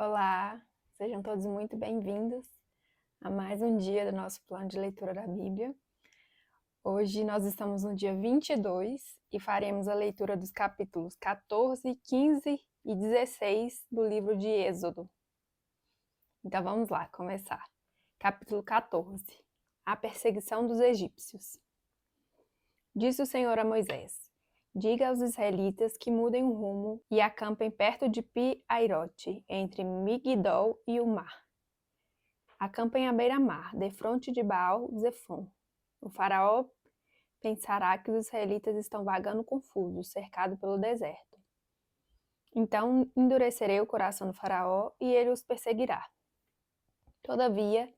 Olá, sejam todos muito bem-vindos a mais um dia do nosso plano de leitura da Bíblia. Hoje nós estamos no dia 22 e faremos a leitura dos capítulos 14, 15 e 16 do livro de Êxodo. Então vamos lá, começar. Capítulo 14. A perseguição dos egípcios. Disse o Senhor a Moisés: diga aos israelitas que mudem o rumo e acampem perto de Pi-Airote, entre Migdol e o mar. Acampem à beira-mar, defronte de Baal-Zefon. O faraó pensará que os israelitas estão vagando confusos, cercados pelo deserto. Então endurecerei o coração do faraó e ele os perseguirá. Todavia,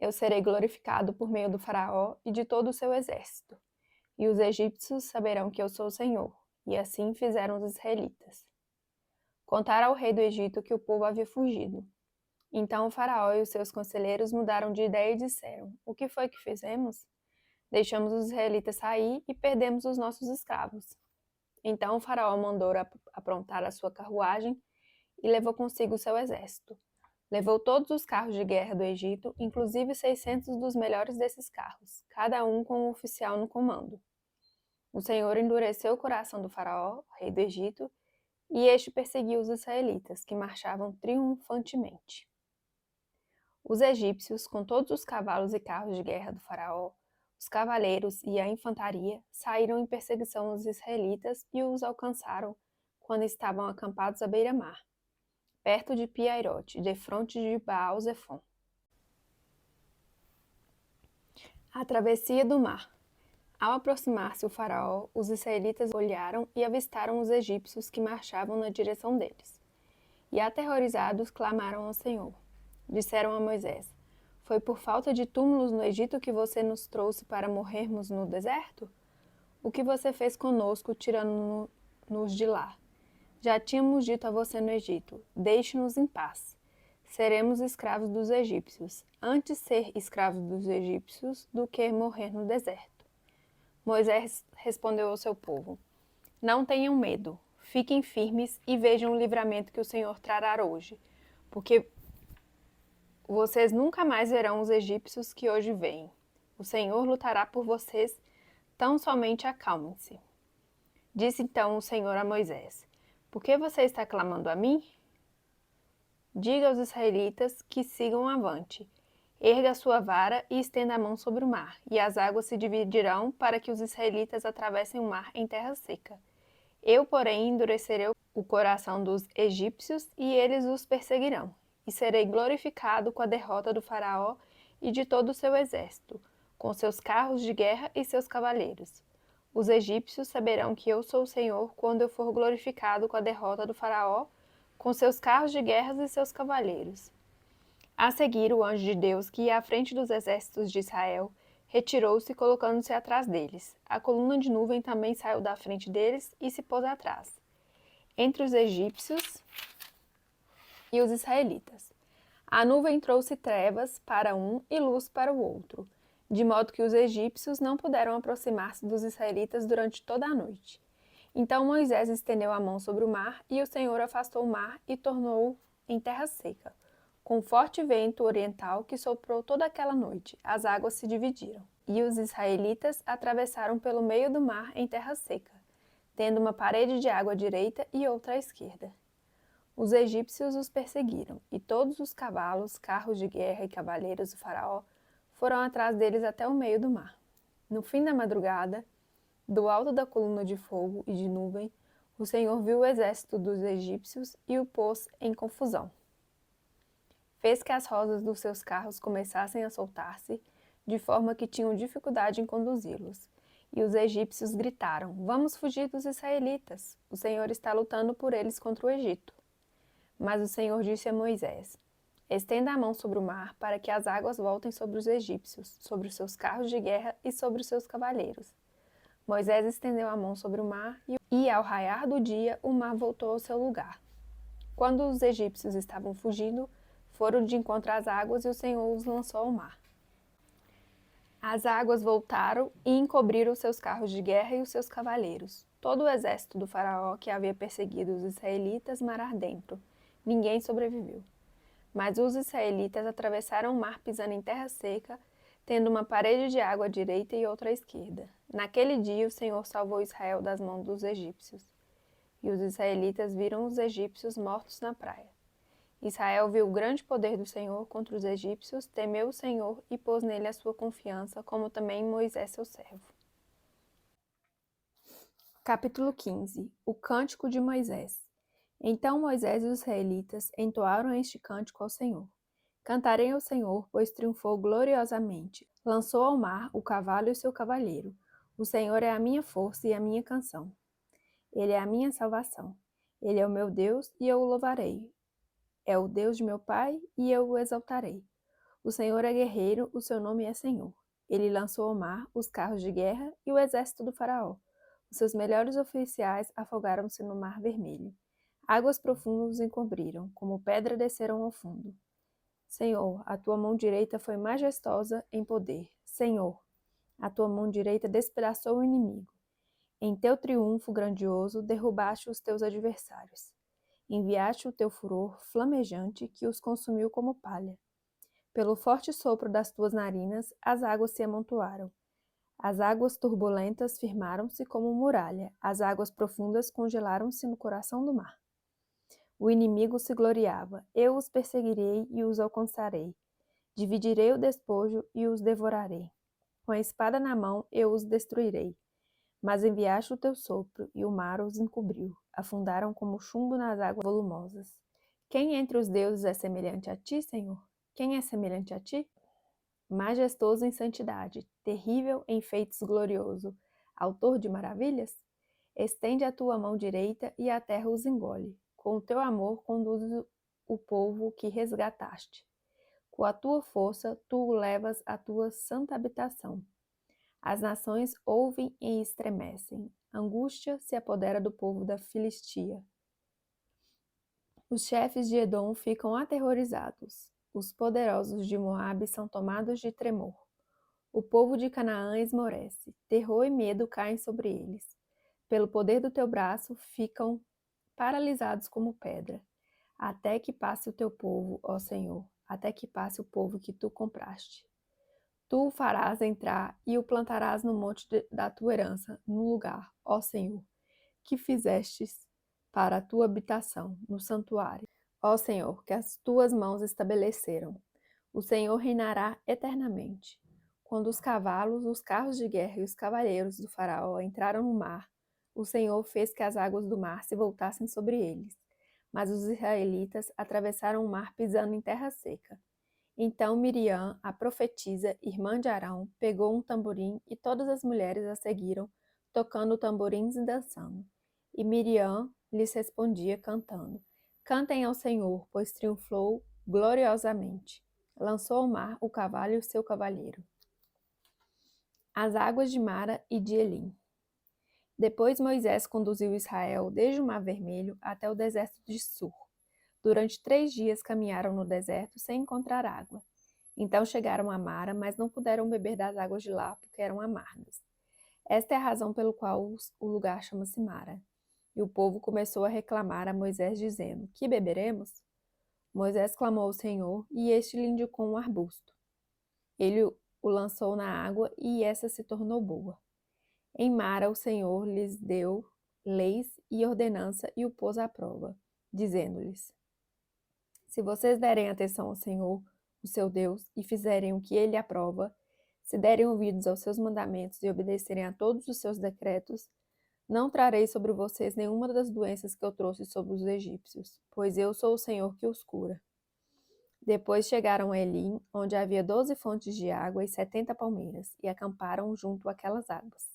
eu serei glorificado por meio do faraó e de todo o seu exército. E os egípcios saberão que eu sou o Senhor. E assim fizeram os israelitas. Contaram ao rei do Egito que o povo havia fugido. Então o faraó e os seus conselheiros mudaram de ideia e disseram: o que foi que fizemos? Deixamos os israelitas sair e perdemos os nossos escravos. Então o faraó mandou aprontar a sua carruagem e levou consigo o seu exército. Levou todos os carros de guerra do Egito, inclusive 600 dos melhores desses carros, cada um com um oficial no comando. O Senhor endureceu o coração do faraó, rei do Egito, e este perseguiu os israelitas, que marchavam triunfantemente. Os egípcios, com todos os cavalos e carros de guerra do faraó, os cavaleiros e a infantaria, saíram em perseguição aos israelitas e os alcançaram quando estavam acampados à beira-mar, perto de Pi-Airote, defronte de Baal-Zefon. A travessia do mar. Ao aproximar-se o faraó, os israelitas olharam e avistaram os egípcios que marchavam na direção deles. E aterrorizados clamaram ao Senhor. Disseram a Moisés: foi por falta de túmulos no Egito que você nos trouxe para morrermos no deserto? O que você fez conosco, tirando-nos de lá? Já tínhamos dito a você no Egito: deixe-nos em paz. Seremos escravos dos egípcios, antes ser escravos dos egípcios do que morrer no deserto. Moisés respondeu ao seu povo: não tenham medo, fiquem firmes e vejam o livramento que o Senhor trará hoje, porque vocês nunca mais verão os egípcios que hoje veem. O Senhor lutará por vocês, tão somente acalmem-se. Disse então o Senhor a Moisés: por que você está clamando a mim? Diga aos israelitas que sigam avante. Erga a sua vara e estenda a mão sobre o mar, e as águas se dividirão para que os israelitas atravessem o mar em terra seca. Eu, porém, endurecerei o coração dos egípcios e eles os perseguirão. E serei glorificado com a derrota do faraó e de todo o seu exército, com seus carros de guerra e seus cavaleiros. Os egípcios saberão que eu sou o Senhor quando eu for glorificado com a derrota do faraó, com seus carros de guerra e seus cavaleiros. A seguir, o anjo de Deus, que ia à frente dos exércitos de Israel, retirou-se, colocando-se atrás deles. A coluna de nuvem também saiu da frente deles e se pôs atrás, entre os egípcios e os israelitas. A nuvem trouxe trevas para um e luz para o outro, de modo que os egípcios não puderam aproximar-se dos israelitas durante toda a noite. Então Moisés estendeu a mão sobre o mar, e o Senhor afastou o mar e tornou-o em terra seca. Com forte vento oriental que soprou toda aquela noite, as águas se dividiram, e os israelitas atravessaram pelo meio do mar em terra seca, tendo uma parede de água à direita e outra à esquerda. Os egípcios os perseguiram, e todos os cavalos, carros de guerra e cavaleiros do faraó foram atrás deles até o meio do mar. No fim da madrugada, do alto da coluna de fogo e de nuvem, o Senhor viu o exército dos egípcios e o pôs em confusão. Fez que as rodas dos seus carros começassem a soltar-se, de forma que tinham dificuldade em conduzi-los. E os egípcios gritaram: vamos fugir dos israelitas, o Senhor está lutando por eles contra o Egito. Mas o Senhor disse a Moisés: estenda a mão sobre o mar para que as águas voltem sobre os egípcios, sobre os seus carros de guerra e sobre os seus cavaleiros. Moisés estendeu a mão sobre o mar e ao raiar do dia, o mar voltou ao seu lugar. Quando os egípcios estavam fugindo, foram de encontro às águas e o Senhor os lançou ao mar. As águas voltaram e encobriram os seus carros de guerra e os seus cavaleiros. Todo o exército do faraó que havia perseguido os israelitas mar adentro. Ninguém sobreviveu. Mas os israelitas atravessaram o mar pisando em terra seca, tendo uma parede de água à direita e outra à esquerda. Naquele dia o Senhor salvou Israel das mãos dos egípcios. E os israelitas viram os egípcios mortos na praia. Israel viu o grande poder do Senhor contra os egípcios, temeu o Senhor e pôs nele a sua confiança, como também em Moisés seu servo. Capítulo 15. O Cântico de Moisés. Então Moisés e os israelitas entoaram este cântico ao Senhor. Cantarei ao Senhor, pois triunfou gloriosamente. Lançou ao mar o cavalo e o seu cavaleiro. O Senhor é a minha força e a minha canção. Ele é a minha salvação. Ele é o meu Deus e eu o louvarei. É o Deus de meu pai e eu o exaltarei. O Senhor é guerreiro, o seu nome é Senhor. Ele lançou ao mar os carros de guerra e o exército do faraó. Os seus melhores oficiais afogaram-se no mar vermelho. Águas profundas os encobriram, como pedra desceram ao fundo. Senhor, a tua mão direita foi majestosa em poder. Senhor, a tua mão direita despedaçou o inimigo. Em teu triunfo grandioso derrubaste os teus adversários. Enviaste o teu furor flamejante que os consumiu como palha. Pelo forte sopro das tuas narinas, as águas se amontoaram. As águas turbulentas firmaram-se como muralha, as águas profundas congelaram-se no coração do mar. O inimigo se gloriava, eu os perseguirei e os alcançarei. Dividirei o despojo e os devorarei. Com a espada na mão eu os destruirei. Mas enviaste o teu sopro, e o mar os encobriu. Afundaram como chumbo nas águas volumosas. Quem entre os deuses é semelhante a ti, Senhor? Quem é semelhante a ti? Majestoso em santidade, terrível em feitos glorioso, autor de maravilhas? Estende a tua mão direita e a terra os engole. Com o teu amor conduzes o povo que resgataste. Com a tua força tu o levas à tua santa habitação. As nações ouvem e estremecem. Angústia se apodera do povo da Filistia. Os chefes de Edom ficam aterrorizados. Os poderosos de Moabe são tomados de tremor. O povo de Canaã esmorece. Terror e medo caem sobre eles. Pelo poder do teu braço ficam paralisados como pedra. Até que passe o teu povo, ó Senhor, até que passe o povo que tu compraste. Tu o farás entrar e o plantarás no monte da tua herança, no lugar, ó Senhor, que fizestes para a tua habitação, no santuário. Ó Senhor, que as tuas mãos estabeleceram. O Senhor reinará eternamente. Quando os cavalos, os carros de guerra e os cavaleiros do faraó entraram no mar, o Senhor fez que as águas do mar se voltassem sobre eles. Mas os israelitas atravessaram o mar pisando em terra seca. Então Miriam, a profetisa, irmã de Arão, pegou um tamborim e todas as mulheres a seguiram, tocando tamborins e dançando. E Miriam lhes respondia cantando: Cantem ao Senhor, pois triunfou gloriosamente. Lançou ao mar o cavalo e o seu cavaleiro. As águas de Mara e de Elim. Depois Moisés conduziu Israel desde o Mar Vermelho até o deserto de Sur. Durante 3 dias caminharam no deserto sem encontrar água. Então chegaram a Mara, mas não puderam beber das águas de lá porque eram amargas. Esta é a razão pelo qual o lugar chama-se Mara. E o povo começou a reclamar a Moisés, dizendo: Que beberemos? Moisés clamou ao Senhor, e este lhe indicou um arbusto. Ele o lançou na água, e essa se tornou boa. Em Mara o Senhor lhes deu leis e ordenança e o pôs à prova, dizendo-lhes: Se vocês derem atenção ao Senhor, o seu Deus, e fizerem o que ele aprova, se derem ouvidos aos seus mandamentos e obedecerem a todos os seus decretos, não trarei sobre vocês nenhuma das doenças que eu trouxe sobre os egípcios, pois eu sou o Senhor que os cura. Depois chegaram a Elim, onde havia 12 fontes de água e 70 palmeiras, e acamparam junto àquelas águas.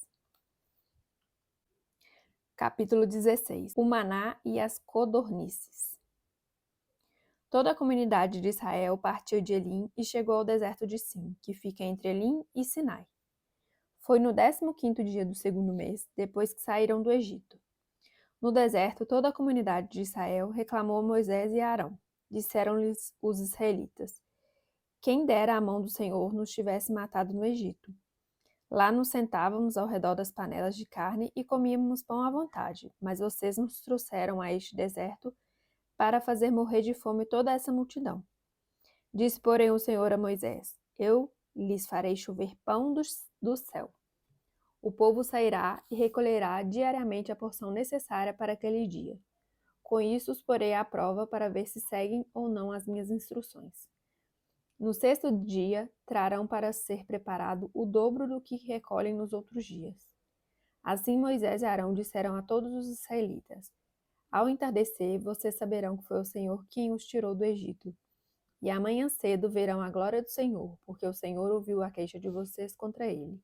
Capítulo 16. O maná e as codornices. Toda a comunidade de Israel partiu de Elim e chegou ao deserto de Sim, que fica entre Elim e Sinai. Foi no 15º dia do 2º mês, depois que saíram do Egito. No deserto, toda a comunidade de Israel reclamou a Moisés e a Arão. Disseram-lhes os israelitas: Quem dera a mão do Senhor nos tivesse matado no Egito. Lá nos sentávamos ao redor das panelas de carne e comíamos pão à vontade, mas vocês nos trouxeram a este deserto para fazer morrer de fome toda essa multidão. Disse, porém, o Senhor a Moisés: Eu lhes farei chover pão do céu. O povo sairá e recolherá diariamente a porção necessária para aquele dia. Com isso os porei à prova para ver se seguem ou não as minhas instruções. No sexto dia, trarão para ser preparado o dobro do que recolhem nos outros dias. Assim Moisés e Arão disseram a todos os israelitas: Ao entardecer, vocês saberão que foi o Senhor quem os tirou do Egito. E amanhã cedo verão a glória do Senhor, porque o Senhor ouviu a queixa de vocês contra ele.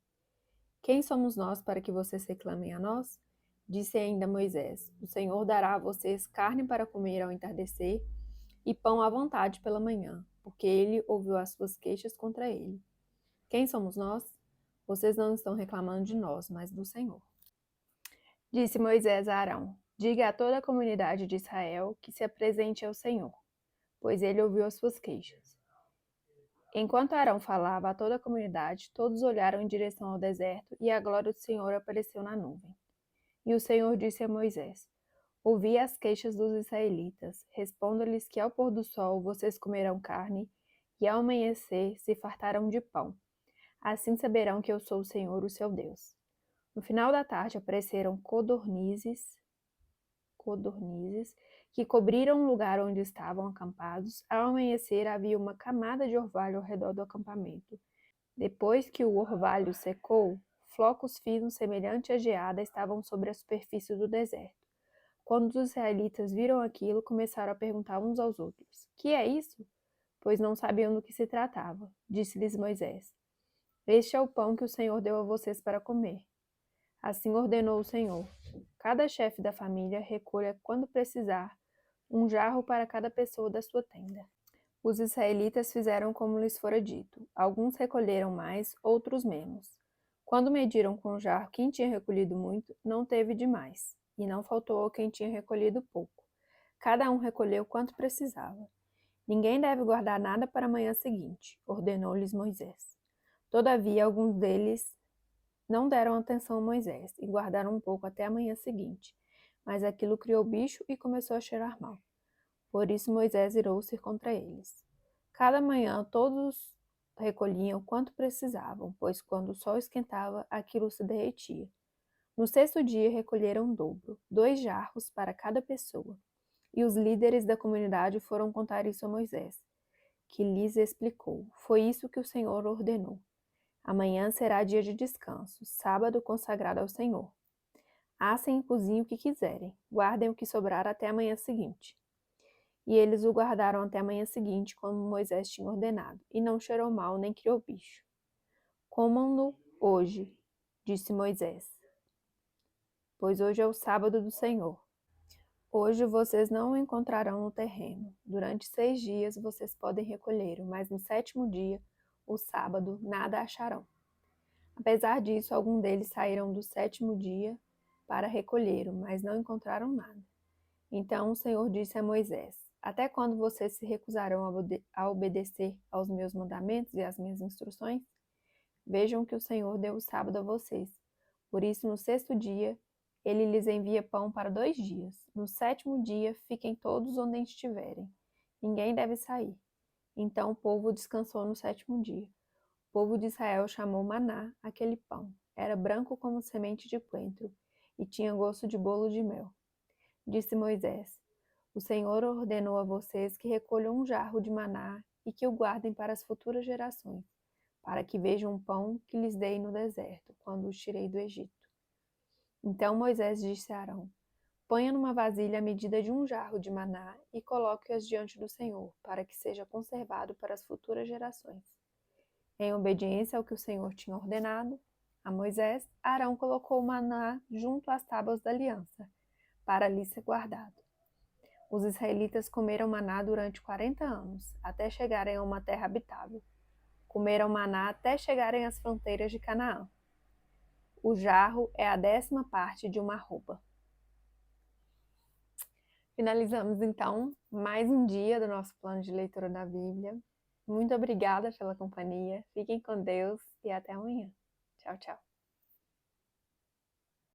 Quem somos nós para que vocês reclamem a nós? Disse ainda Moisés: O Senhor dará a vocês carne para comer ao entardecer e pão à vontade pela manhã, porque ele ouviu as suas queixas contra ele. Quem somos nós? Vocês não estão reclamando de nós, mas do Senhor. Disse Moisés a Arão: Diga a toda a comunidade de Israel que se apresente ao Senhor, pois ele ouviu as suas queixas. Enquanto Arão falava a toda a comunidade, todos olharam em direção ao deserto e a glória do Senhor apareceu na nuvem. E o Senhor disse a Moisés: Ouvi as queixas dos israelitas. Responda-lhes que ao pôr do sol vocês comerão carne e ao amanhecer se fartarão de pão. Assim saberão que eu sou o Senhor, o seu Deus. No final da tarde apareceram codornizes que cobriram o lugar onde estavam acampados. Ao amanhecer havia uma camada de orvalho ao redor do acampamento. Depois que o orvalho secou, flocos finos semelhantes a geada estavam sobre a superfície do deserto. Quando os israelitas viram aquilo, começaram a perguntar uns aos outros: Que é isso? Pois não sabiam do que se tratava. Disse-lhes Moisés: Este é o pão que o Senhor deu a vocês para comer. Assim ordenou o Senhor: Cada chefe da família recolha, quando precisar, um jarro para cada pessoa da sua tenda. Os israelitas fizeram como lhes fora dito. Alguns recolheram mais, outros menos. Quando mediram com o jarro quem tinha recolhido muito, não teve demais, e não faltou a quem tinha recolhido pouco. Cada um recolheu quanto precisava. Ninguém deve guardar nada para a manhã seguinte, ordenou-lhes Moisés. Todavia, alguns deles não deram atenção a Moisés e guardaram um pouco até a manhã seguinte. Mas aquilo criou bicho e começou a cheirar mal. Por isso Moisés irou-se contra eles. Cada manhã todos recolhiam quanto precisavam, pois quando o sol esquentava, aquilo se derretia. No sexto dia recolheram o dobro, 2 jarros para cada pessoa. E os líderes da comunidade foram contar isso a Moisés, que lhes explicou: Foi isso que o Senhor ordenou. Amanhã será dia de descanso, sábado consagrado ao Senhor. Assem e cozinhem o que quiserem, guardem o que sobrar até a manhã seguinte. E eles o guardaram até a manhã seguinte, como Moisés tinha ordenado, e não cheirou mal nem criou bicho. Comam-no hoje, disse Moisés, pois hoje é o sábado do Senhor. Hoje vocês não o encontrarão no terreno. Durante 6 dias vocês podem recolhê-lo, mas no 7º dia, o sábado, nada acharão. Apesar disso, alguns deles saíram do 7º dia para recolhê-lo, mas não encontraram nada. Então o Senhor disse a Moisés: Até quando vocês se recusarão a obedecer aos meus mandamentos e às minhas instruções? Vejam que o Senhor deu o sábado a vocês. Por isso, no 6º dia, ele lhes envia pão para 2 dias. No 7º dia, fiquem todos onde estiverem. Ninguém deve sair. Então o povo descansou no 7º dia. O povo de Israel chamou maná aquele pão. Era branco como semente de coentro e tinha gosto de bolo de mel. Disse Moisés: O Senhor ordenou a vocês que recolham um jarro de maná e que o guardem para as futuras gerações, para que vejam o pão que lhes dei no deserto, quando os tirei do Egito. Então Moisés disse a Arão: Ponha numa vasilha a medida de um jarro de maná e coloque-as diante do Senhor, para que seja conservado para as futuras gerações. Em obediência ao que o Senhor tinha ordenado a Moisés, Arão colocou o maná junto às tábuas da aliança, para ali ser guardado. Os israelitas comeram maná durante 40 anos, até chegarem a uma terra habitável. Comeram maná até chegarem às fronteiras de Canaã. O jarro é a 10ª parte de uma arroba. Finalizamos então mais um dia do nosso plano de leitura da Bíblia. Muito obrigada pela companhia, fiquem com Deus e até amanhã. Tchau, tchau.